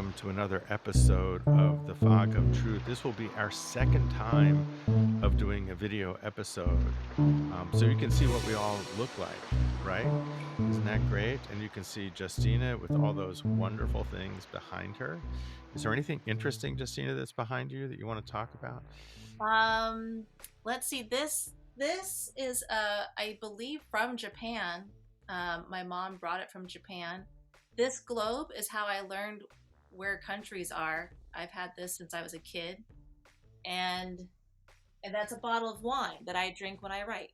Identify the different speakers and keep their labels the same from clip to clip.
Speaker 1: welcome to another episode of The Fog of Truth. This will be our second time of doing a video episode. So you can see what we all look like, right? Isn't that great? And you can see Justina with all those wonderful things behind her. Is there anything interesting, Justina, that's behind you that you want to talk about?
Speaker 2: Um, let's see. This is I believe from Japan. My mom brought it from Japan. This globe is how I learned where countries are. I've had this since I was a kid, and and that's a bottle of wine that I drink when I write.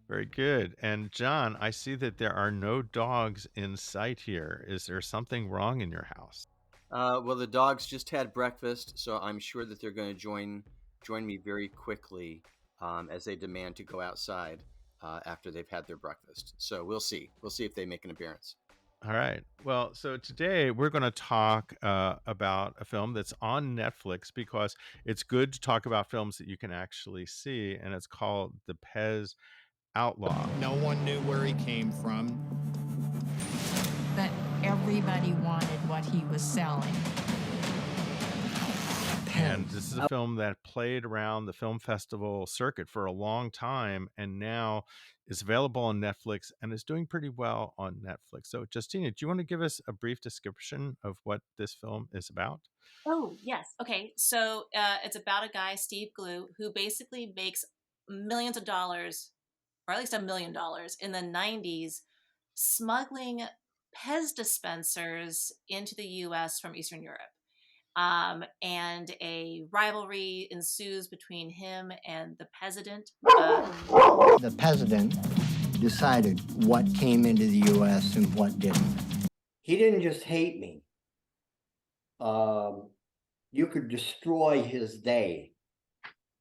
Speaker 1: Very good. And John, I see that there are no dogs in sight here. Is there something wrong in your house?
Speaker 3: Well, the dogs just had breakfast, so I'm sure that they're going to join me very quickly as they demand to go outside after they've had their breakfast. So we'll see. We'll see if they make an appearance.
Speaker 1: All right. Well, so today we're going to talk about a film that's on Netflix because it's good to talk about films that you can actually see, and it's called The Pez Outlaw.
Speaker 4: No one knew where he came from.
Speaker 5: But everybody wanted what he was selling.
Speaker 1: And this is a film that played around the film festival circuit for a long time and now is available on Netflix and is doing pretty well on Netflix. So, Justina, do you want to give us a brief description of what this film is about?
Speaker 2: Oh yes. Okay. So it's about a guy, Steve Glue, who basically makes millions of dollars, or at least $1 million, in the '90s, smuggling Pez dispensers into the U.S. from Eastern Europe. And a rivalry ensues between him and the president.
Speaker 6: The president decided what came into the U.S. and what didn't.
Speaker 7: He didn't just hate me. You could destroy his day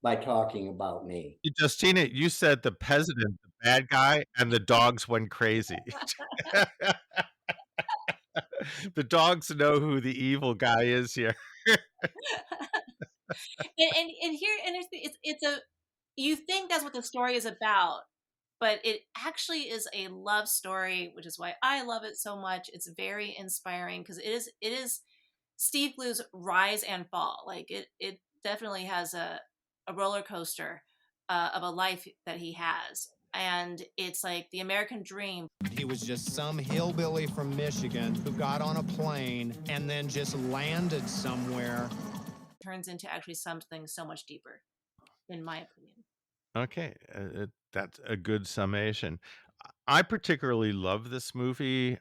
Speaker 7: by talking about me.
Speaker 1: Justina, you said the president, the bad guy, and the dogs went crazy. The dogs know who the evil guy is here.
Speaker 2: and here and it's a you think that's what the story is about, but it actually is a love story, which is why I love it so much. It's very inspiring because it is Steve Blue's rise and fall. Like it definitely has a roller coaster of a life that he has. And it's like the American dream.
Speaker 4: He was just some hillbilly from Michigan who got on a plane and then just landed somewhere.
Speaker 2: Turns into actually something so much deeper, in my opinion.
Speaker 1: Okay, that's a good summation. I particularly love this movie.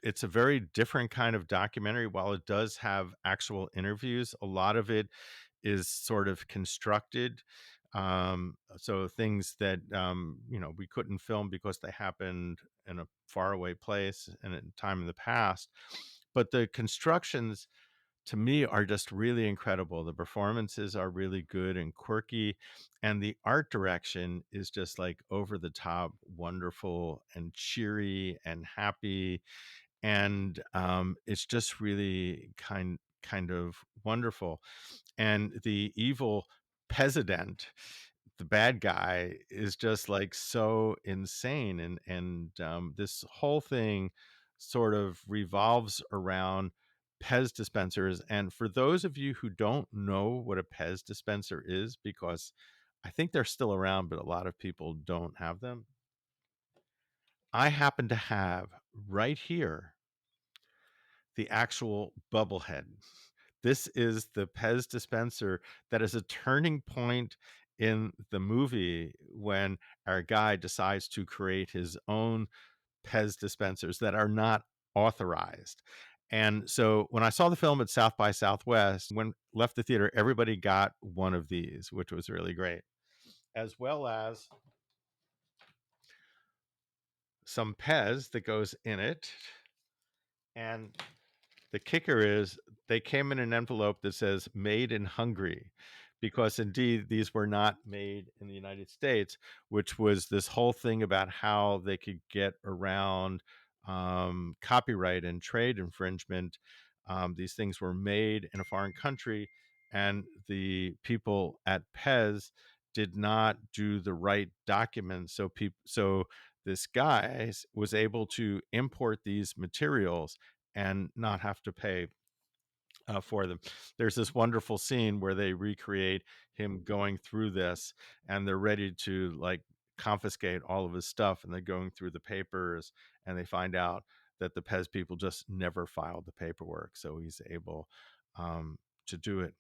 Speaker 1: It's a very different kind of documentary. While it does have actual interviews, a lot of it is sort of constructed. So things that we couldn't film because they happened in a faraway place and at a time in the past. But the constructions to me are just really incredible. The performances are really good and quirky, and the art direction is just like over the top, wonderful and cheery and happy, and it's just really kind of wonderful. And the evil president, the bad guy, is just like so insane, and this whole thing sort of revolves around Pez dispensers. And for those of you who don't know what a Pez dispenser is, because I think they're still around, but a lot of people don't have them, I happen to have right here the actual bubblehead. This is the Pez dispenser that is a turning point in the movie when our guy decides to create his own Pez dispensers that are not authorized. And so when I saw the film at South by Southwest, when left the theater, everybody got one of these, which was really great, as well as some Pez that goes in it. And the kicker is they came in an envelope that says made in Hungary, because indeed these were not made in the United States, which was this whole thing about how they could get around copyright and trade infringement. These things were made in a foreign country, and the people at Pez did not do the right documents. So this guy was able to import these materials and not have to pay for them. There's this wonderful scene where they recreate him going through this, and they're ready to like confiscate all of his stuff, and they're going through the papers, and they find out that the Pez people just never filed the paperwork, so he's able to do it.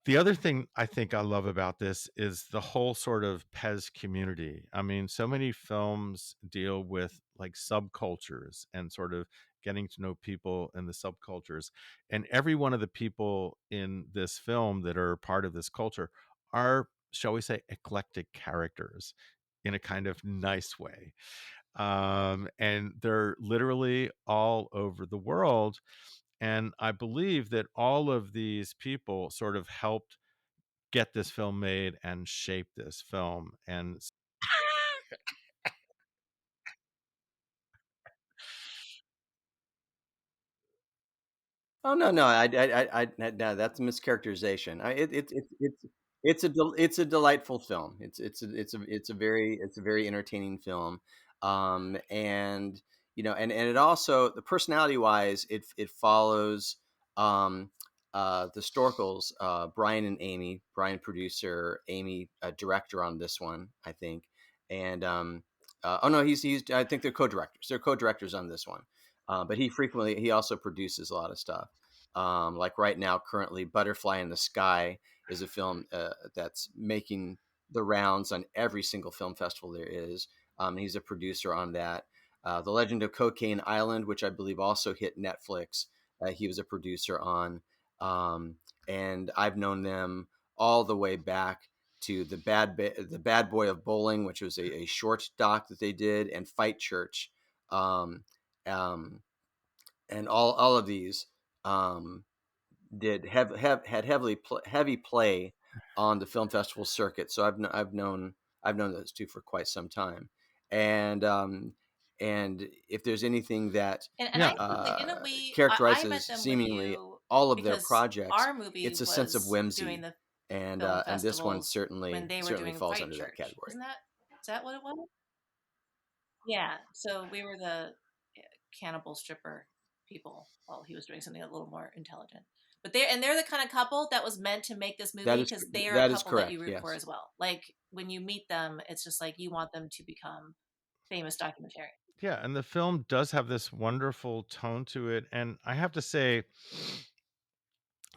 Speaker 1: The other thing I think I love about this is the whole sort of Pez community. I mean, so many films deal with like subcultures and sort of getting to know people in the subcultures. And every one of the people in this film that are part of this culture are, shall we say, eclectic characters in a kind of nice way. And they're literally all over the world. And I believe that all of these people sort of helped get this film made and shape this film. And
Speaker 3: Oh no, no, no, that's a mischaracterization. It's a delightful film. It's a very entertaining film, and and it also, the personality wise, it follows um the Storkels, Brian and Amy, Brian producer, Amy director on this one, I think, and oh no, he's I think they're co-directors. They're co-directors on this one. But he also produces a lot of stuff. Like right now, currently, Butterfly in the Sky is a film that's making the rounds on every single film festival there is. He's a producer on that. The Legend of Cocaine Island, which I believe also hit Netflix, he was a producer on. Um, and I've known them all the way back to the Bad Boy of Bowling, which was a short doc that they did, and Fight Church. Um, um, and all of these um, had heavy play on the film festival circuit. So I've known those two for quite some time, and if there's anything that
Speaker 2: And
Speaker 1: yeah,
Speaker 2: I think, like, in a way, I met
Speaker 3: characterizes
Speaker 2: them with
Speaker 3: seemingly
Speaker 2: you
Speaker 3: all of their
Speaker 2: because
Speaker 3: projects,
Speaker 2: our movie
Speaker 3: it's a sense of
Speaker 2: was doing
Speaker 3: whimsy,
Speaker 2: the film
Speaker 3: and this one
Speaker 2: festivals when they were
Speaker 3: certainly
Speaker 2: doing
Speaker 3: falls
Speaker 2: Fight
Speaker 3: under that
Speaker 2: Church.
Speaker 3: category.
Speaker 2: Is that what it was? Yeah. So we were the cannibal stripper people while he was doing something a little more intelligent. But they're the kind of couple that was meant to make this movie because they are a
Speaker 3: that is
Speaker 2: couple that you
Speaker 3: correct.
Speaker 2: root for
Speaker 3: Yes.
Speaker 2: as well. Like when you meet them, it's just like you want them to become famous documentarians.
Speaker 1: yeah, and the film does have this wonderful tone to it. And I have to say,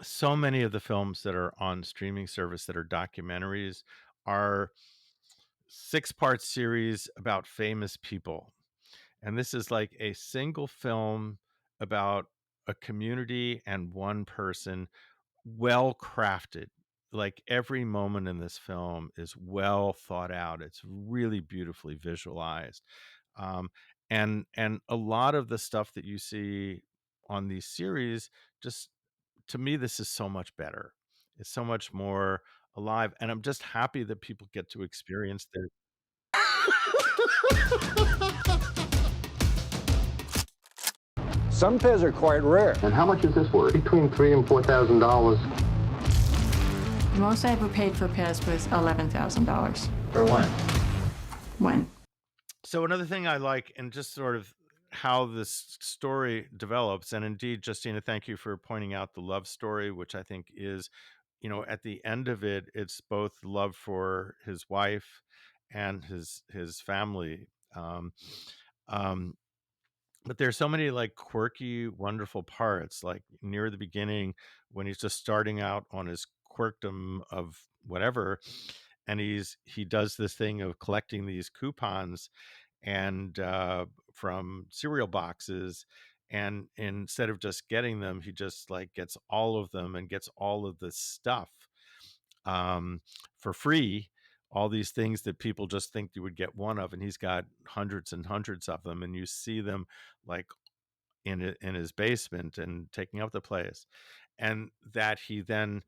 Speaker 1: so many of the films that are on streaming service that are documentaries are 6-part series about famous people. And this is like a single film about a community and one person, well crafted. Like every moment in this film is well thought out. It's really beautifully visualized. Um, and a lot of the stuff that you see on these series, just to me, this is so much better. It's so much more alive. And I'm just happy that people get to experience their
Speaker 8: Some Pez are quite rare.
Speaker 9: And how much is this worth? Between $3,000 and $4,000.
Speaker 5: The most I ever paid for Pez was $11,000.
Speaker 6: For what?
Speaker 5: When?
Speaker 1: So another thing I like, and just sort of how this story develops, and indeed, Justina, thank you for pointing out the love story, which I think is, at the end of it, it's both love for his wife and his family. Um, but there's so many like quirky, wonderful parts, like near the beginning when he's just starting out on his quirkdom of whatever, and he does this thing of collecting these coupons and from cereal boxes, and instead of just getting them, he just like gets all of them and gets all of this stuff um, for free, all these things that people just think you would get one of, and he's got hundreds and hundreds of them, and you see them like in his basement and taking up the place, and that he then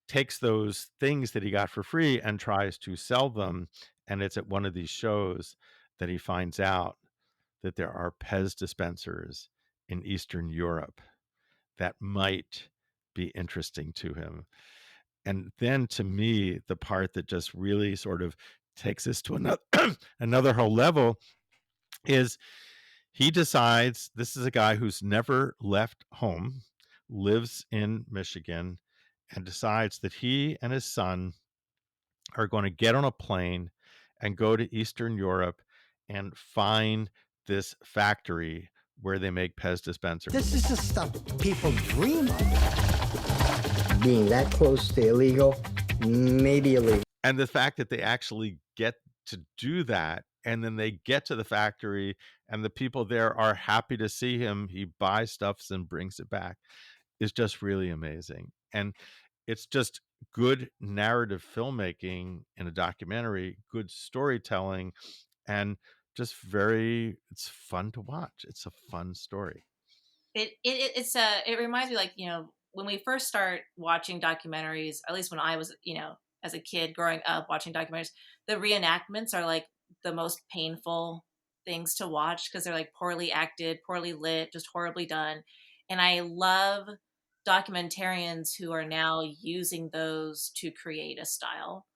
Speaker 1: takes those things that he got for free and tries to sell them. And it's at one of these shows that he finds out that there are Pez dispensers in Eastern Europe that might be interesting to him. And then to me, the part that just really sort of takes us to another another whole level is He decides, this is a guy who's never left home, lives in Michigan, and decides that he and his son are going to get on a plane and go to Eastern Europe and find this factory where they make Pez dispensers.
Speaker 6: This is the stuff people dream of. Being that close to illegal, maybe illegal.
Speaker 1: And the fact that they actually get to do that, and then they get to the factory and the people there are happy to see him, he buys stuffs and brings it back, is just really amazing. And it's just good narrative filmmaking in a documentary, good storytelling, and just it's fun to watch. It's a fun story.
Speaker 2: It reminds me, like, when we first start watching documentaries, at least when I was, as a kid growing up watching documentaries, the reenactments are like the most painful things to watch because they're like poorly acted, poorly lit, just horribly done. And I love documentarians who are now using those to create a style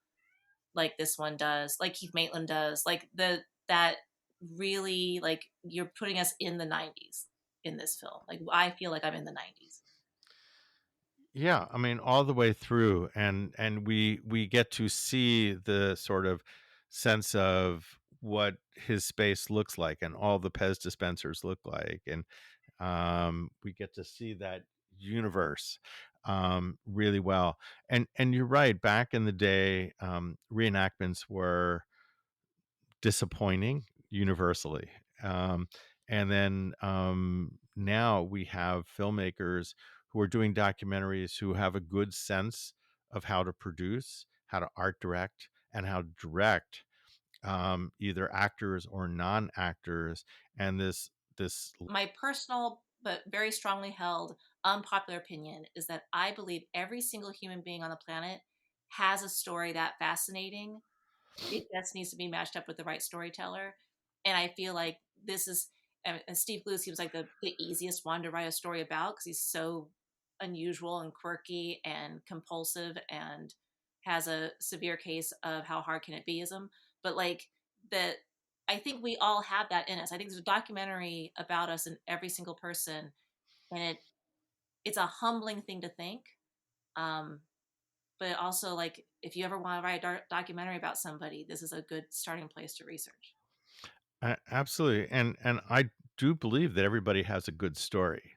Speaker 2: like this one does, like Keith Maitland does, like that really, like, you're putting us in the 90s in this film. Like, I feel like I'm in the 90s.
Speaker 1: Yeah, I mean, all the way through, and we get to see the sort of sense of what his space looks like and all the Pez dispensers look like, and we get to see that universe really well. And you're right, back in the day, reenactments were disappointing universally. And then now we have filmmakers who are doing documentaries who have a good sense of how to produce, how to art direct, and how to direct either actors or non-actors. And this
Speaker 2: My personal but very strongly held unpopular opinion is that I believe every single human being on the planet has a story that fascinating. It just needs to be matched up with the right storyteller. And I feel like this is, and Steve Blues, he was like the easiest one to write a story about because he's so unusual and quirky and compulsive and has a severe case of how hard can it beism. But like, the I think we all have that in us. I think there's a documentary about us in every single person, and it's a humbling thing to think. Um, but also, like, if you ever want to write a documentary about somebody, this is a good starting place to research.
Speaker 1: absolutely. And I do believe that everybody has a good story.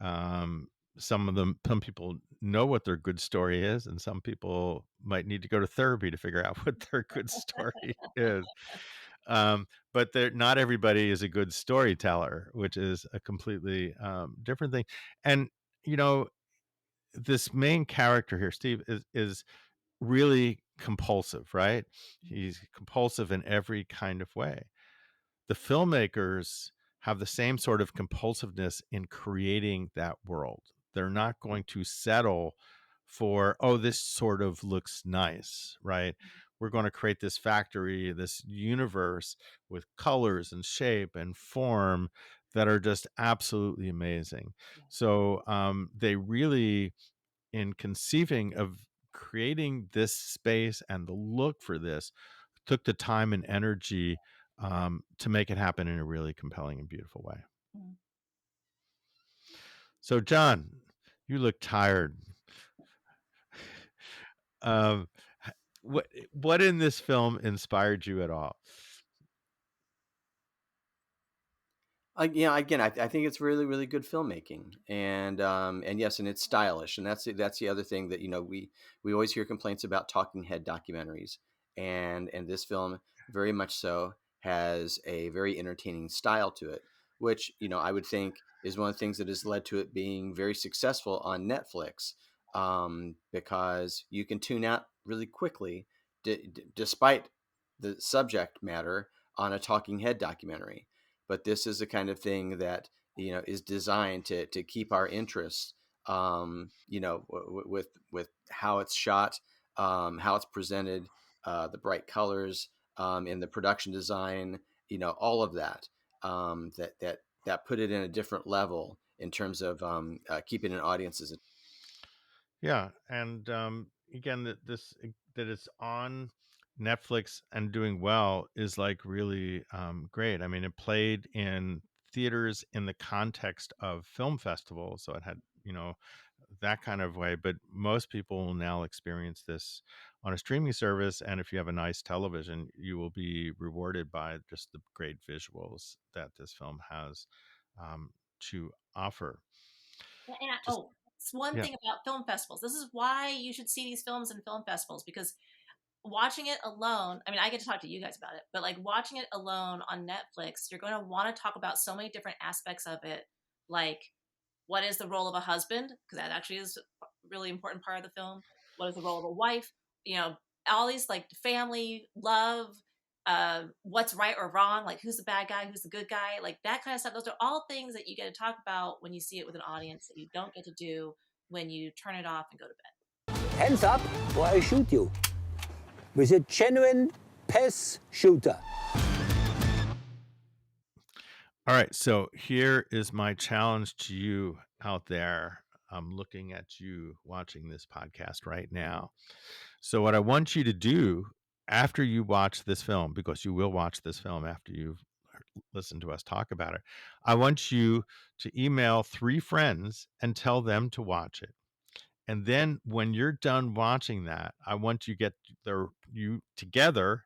Speaker 1: Um, some people know what their good story is, and some people might need to go to therapy to figure out what their good story is. But not everybody is a good storyteller, which is a completely different thing. And you know, this main character here, Steve, is really compulsive, right? He's compulsive in every kind of way. The filmmakers have the same sort of compulsiveness in creating that world. They're not going to settle for, oh, this sort of looks nice, right? We're going to create this factory, this universe with colors and shape and form that are just absolutely amazing. So they really, in conceiving of creating this space and the look for this, took the time and energy to make it happen in a really compelling and beautiful way.
Speaker 2: Mm.
Speaker 1: So, John, you look tired. Um, what in this film inspired you at all?
Speaker 3: Yeah, again, I think it's really, really good filmmaking, and yes, and it's stylish, and that's the other thing that we always hear complaints about talking head documentaries, and this film very much so has a very entertaining style to it, which I would think is one of the things that has led to it being very successful on Netflix, because you can tune out really quickly, despite the subject matter on a talking head documentary. But this is the kind of thing that is designed to keep our interest, with how it's shot, how it's presented, the bright colors, in the production design, all of that, that put it in a different level in terms of keeping an audience's.
Speaker 1: Yeah, and again, that it's on Netflix and doing well is like really great. I mean, it played in theaters in the context of film festivals, so it had, that kind of way. But most people will now experience this on a streaming service, and if you have a nice television, you will be rewarded by just the great visuals that this film has to offer. Just
Speaker 2: It's one
Speaker 1: yeah.
Speaker 2: thing about film festivals. This is why you should see these films in film festivals, because watching it alone, I mean, I get to talk to you guys about it, but like watching it alone on Netflix, you're going to want to talk about so many different aspects of it. Like, what is the role of a husband? Because that actually is a really important part of the film. What is the role of a wife? You know, all these like family, love, what's right or wrong, like who's the bad guy, who's the good guy, like that kind of stuff. Those are all things that you get to talk about when you see it with an audience that you don't get to do when you turn it off and go to bed.
Speaker 8: Hands up or I shoot you. With a genuine Pez shooter.
Speaker 1: All right, so here is my challenge to you out there. I'm looking at you watching this podcast right now. So what I want you to do after you watch this film, because you will watch this film after you've listened to us talk about it, I want you to email 3 friends and tell them to watch it. And then when you're done watching that, I want you to get you together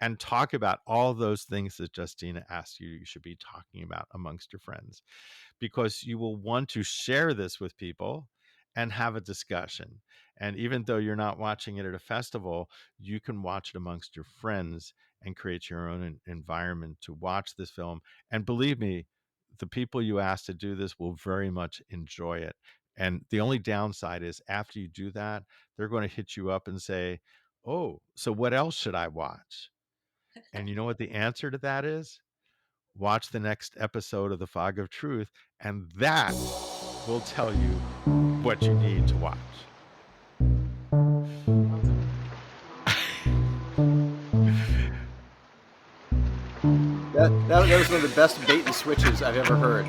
Speaker 1: and talk about all those things that Justina asked you should be talking about amongst your friends, because you will want to share this with people and have a discussion. And even though you're not watching it at a festival, you can watch it amongst your friends and create your own environment to watch this film. And believe me, the people you ask to do this will very much enjoy it. And the only downside is after you do that, they're going to hit you up and say, "Oh, so what else should I watch?" And you know what the answer to that is? Watch the next episode of The Fog of Truth, and that will tell you what you need to watch.
Speaker 3: That was one of the best bait and switches I've ever heard.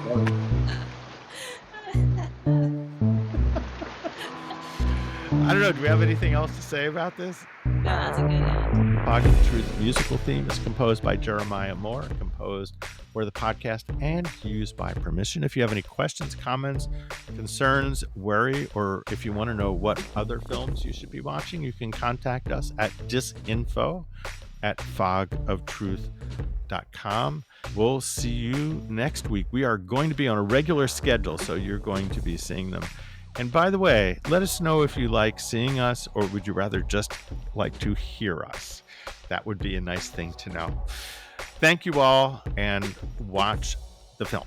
Speaker 1: I don't know. Do we have anything else to say about this?
Speaker 2: No, that's a good end.
Speaker 1: Fog of Truth musical theme is composed by Jeremiah Moore, composed for the podcast and used by permission. If you have any questions, comments, concerns, worry, or if you want to know what other films you should be watching, you can contact us at disinfo@fogoftruth.com. We'll see you next week. We are going to be on a regular schedule, so you're going to be seeing them. And by the way, let us know if you like seeing us, or would you rather just like to hear us? That would be a nice thing to know. Thank you all, and watch the film.